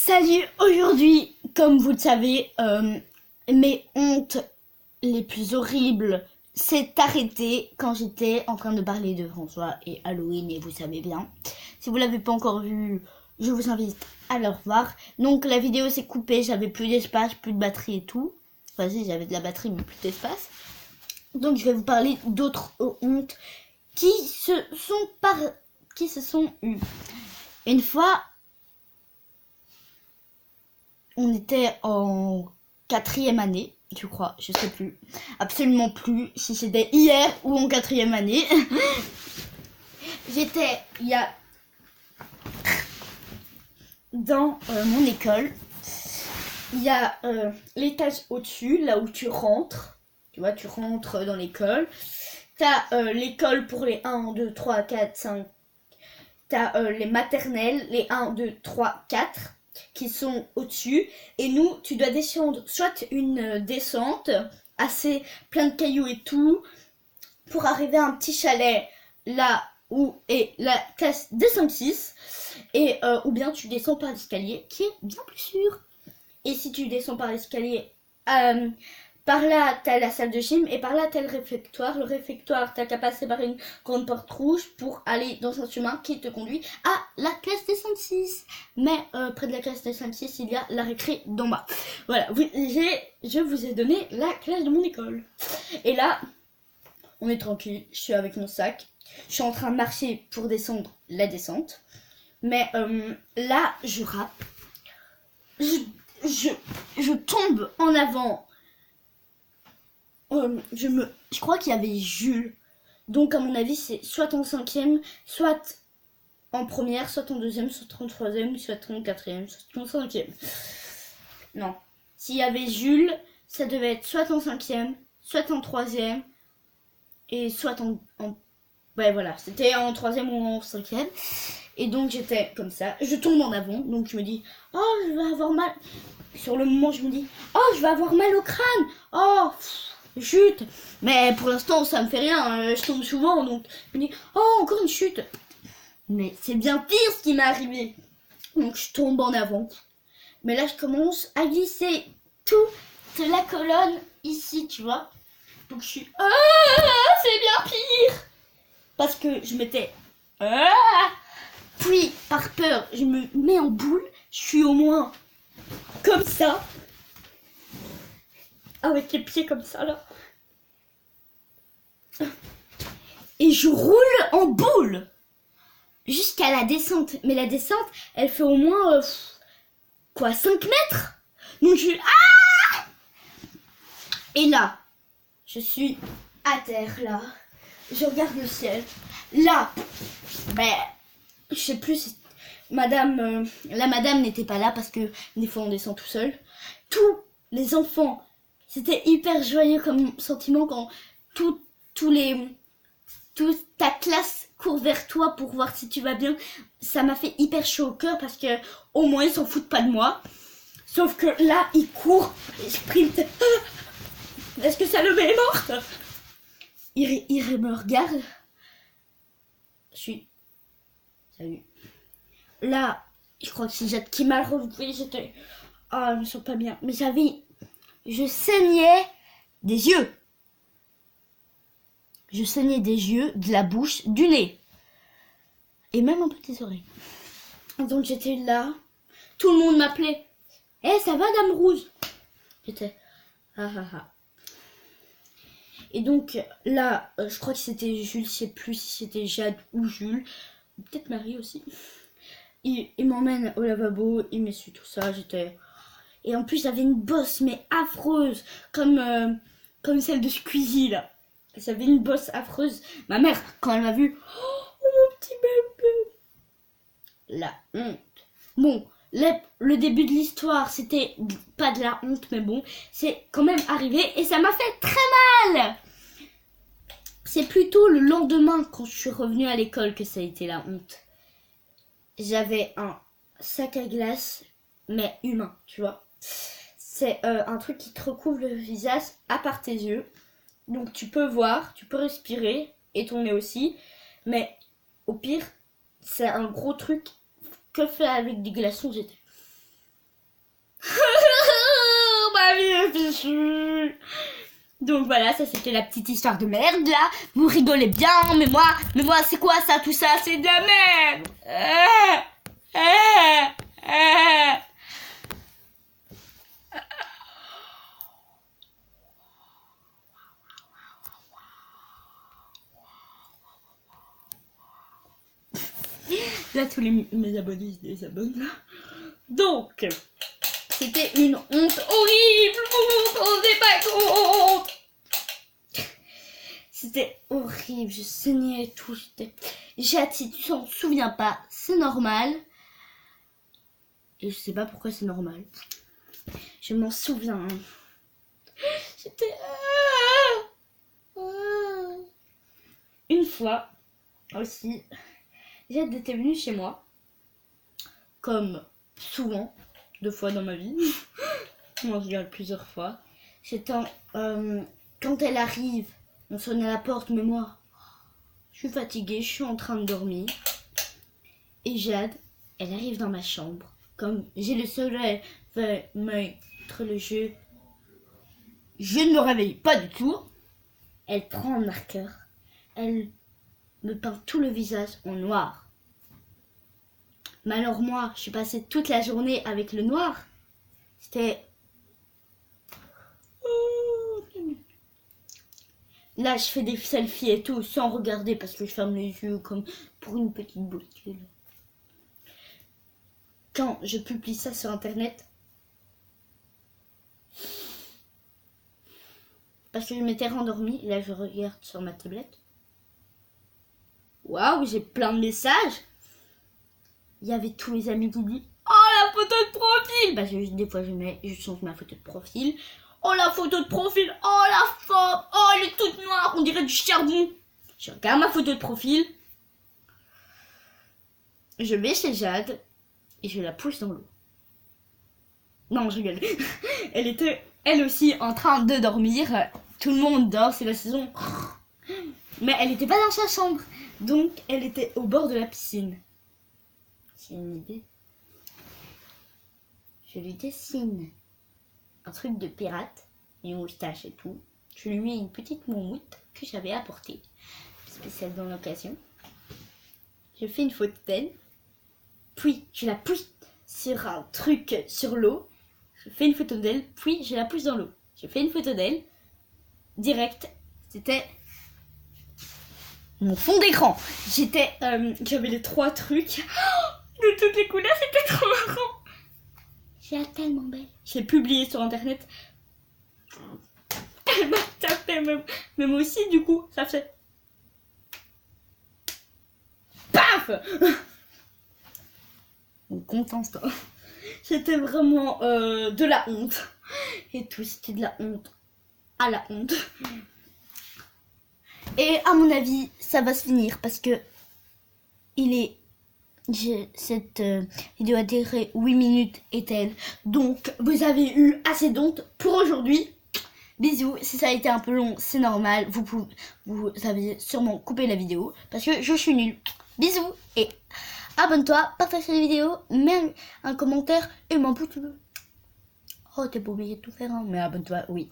Salut, aujourd'hui, comme vous le savez, mes hontes les plus horribles s'est arrêtée quand j'étais en train de parler de François et Halloween, et vous savez bien. Si vous l'avez pas encore vu, je vous invite à le revoir. Donc la vidéo s'est coupée, j'avais plus d'espace, plus de batterie et tout. Enfin si, j'avais de la batterie mais plus d'espace. Donc je vais vous parler d'autres hontes qui se sont eues. Une fois, on était en 4e année, je crois, je sais plus, absolument plus si c'était hier ou en 4e année. J'étais, dans mon école, il y a l'étage au-dessus, là où tu rentres, tu vois, tu rentres dans l'école. T'as l'école pour les 1, 2, 3, 4, 5, t'as les maternelles, les 1, 2, 3, 4. Qui sont au-dessus, et nous tu dois descendre soit une descente assez plein de cailloux et tout pour arriver à un petit chalet là où est la classe des 5-6, et ou bien tu descends par l'escalier qui est bien plus sûr. Et si tu descends par l'escalier, par là t'as la salle de gym, et par là t'as le réfectoire. Le réfectoire, t'as qu'à passer par une grande porte rouge pour aller dans un chemin qui te conduit à la classe des 5-6. Mais près de la classe des 5-6, il y a la récré d'en bas. Voilà, je vous ai donné la classe de mon école. Et là, on est tranquille, je suis avec mon sac. Je suis en train de marcher pour descendre la descente. Mais là, je rappe. Je tombe en avant. Je crois qu'il y avait Jules. Donc à mon avis c'est soit en 5e, soit en première, soit en 2e, soit en 3e, soit en 4e, soit en 5e. Non. S'il y avait Jules, ça devait être soit en 5e, soit en 3e, et soit en... Ouais voilà, c'était en 3e ou en 5e. Et donc j'étais comme ça, je tombe en avant, donc je me dis, oh je vais avoir mal. Sur le moment je me dis, oh je vais avoir mal au crâne, oh chute. Mais pour l'instant ça me fait rien, je tombe souvent, donc je me dis, oh encore une chute. Mais c'est bien pire ce qui m'est arrivé. Donc je tombe en avant. Mais là je commence à glisser toute la colonne ici, tu vois. Donc je suis, ah c'est bien pire. Parce que je m'étais, puis par peur je me mets en boule. Je suis au moins comme ça, avec les pieds comme ça là, et je roule en boule jusqu'à la descente. Mais la descente elle fait au moins 5 mètres. Donc je et là je suis à terre, là je regarde le ciel, là je sais plus si la madame n'était pas là, parce que des fois on descend tout seul. Tous les enfants, c'était hyper joyeux comme sentiment quand toute ta classe court vers toi pour voir si tu vas bien. Ça m'a fait hyper chaud au cœur, parce que au moins ils s'en foutent pas de moi. Sauf que là ils courent, ils sprintent. Est-ce que Salomé est morte? Il me regarde. Je suis... Salut. Là, je crois que c'est Jade qui m'a revu. J'étais... Ah, je me sens pas bien. Mais je saignais des yeux. Je saignais des yeux, de la bouche, du nez. Et même un peu des oreilles. Donc j'étais là. Tout le monde m'appelait. Eh, ça va, Dame Rouge? J'étais... Ah ah ah. Et donc là, je crois que c'était Jules. Je sais plus si c'était Jade ou Jules. Peut-être Marie aussi. Il m'emmène au lavabo, il m'essuie tout ça, j'étais... Et en plus j'avais une bosse mais affreuse, comme celle de Squeezie là. J'avais une bosse affreuse. Ma mère, quand elle m'a vu, oh mon petit bébé, la honte. Bon, le début de l'histoire, c'était pas de la honte, mais bon, c'est quand même arrivé et ça m'a fait très mal. C'est plutôt le lendemain, quand je suis revenue à l'école, que ça a été la honte. J'avais un sac à glace, mais humain, tu vois. C'est un truc qui te recouvre le visage à part tes yeux. Donc tu peux voir, tu peux respirer, et ton nez aussi. Mais au pire, c'est un gros truc que fait avec des glaçons. J'étais... Donc voilà, ça c'était la petite histoire de merde là. Vous rigolez bien, mais moi c'est quoi ça, tout ça? C'est de la merde. Là tous mes abonnés se désabonnent là. Donc c'était une honte horrible, vous vous rendez pas compte. C'était horrible, je saignais et tout. Jade, si tu t'en souviens pas, c'est normal. Et je sais pas pourquoi c'est normal. Je m'en souviens. J'étais... Une fois aussi, Jade était venue chez moi. Comme souvent, 2 fois dans ma vie. Moi, je dirais plusieurs fois. C'était quand elle arrive, on sonne à la porte, mais moi, je suis fatiguée, je suis en train de dormir. Et Jade, elle arrive dans ma chambre. Comme j'ai le soleil va mettre le jeu, je ne me réveille pas du tout. Elle prend un marqueur, elle me peint tout le visage en noir. Mais alors moi, je suis passée toute la journée avec le noir. C'était... Là, je fais des selfies et tout sans regarder parce que je ferme les yeux comme pour une petite boutule. Quand je publie ça sur internet, parce que je m'étais rendormie, là je regarde sur ma tablette. Waouh, j'ai plein de messages. Il y avait tous mes amis qui disent « Oh, la photo de profil !» Bah, des fois, je change ma photo de profil. « Oh, la photo de profil ! Oh, la femme ! Oh, elle est toute noire, on dirait du charbon !» Je regarde ma photo de profil. Je vais chez Jade et je la pousse dans l'eau. Non, je rigole. Elle était, elle aussi, en train de dormir. Tout le monde dort, c'est la saison. Mais elle n'était pas dans sa chambre. Donc, elle était au bord de la piscine. C'est une idée. Je lui dessine un truc de pirate, une moustache et tout. Je lui mets une petite moumoute que j'avais apportée, spéciale dans l'occasion. Je fais une photo d'elle, puis je la pousse sur un truc sur l'eau. Je fais une photo d'elle, puis je la pousse dans l'eau. Je fais une photo d'elle, direct. C'était mon fond d'écran. J'avais les 3 trucs de toutes les couleurs, c'était trop marrant. J'ai tellement belle. Je l'ai publié sur internet. Elle m'a tapé, mais moi aussi, du coup, ça fait paf. On contente. C'était vraiment de la honte. Et tout, c'était de la honte. À la honte. Et à mon avis, ça va se finir parce que cette vidéo a duré 8 minutes et telle. Donc, vous avez eu assez d'honte pour aujourd'hui. Bisous. Si ça a été un peu long, c'est normal. Vous avez sûrement coupé la vidéo parce que je suis nulle. Bisous et abonne-toi, partage la vidéo, mets un commentaire et m'en pouce. Oh, t'es pas obligé de tout faire, hein, mais abonne-toi, oui.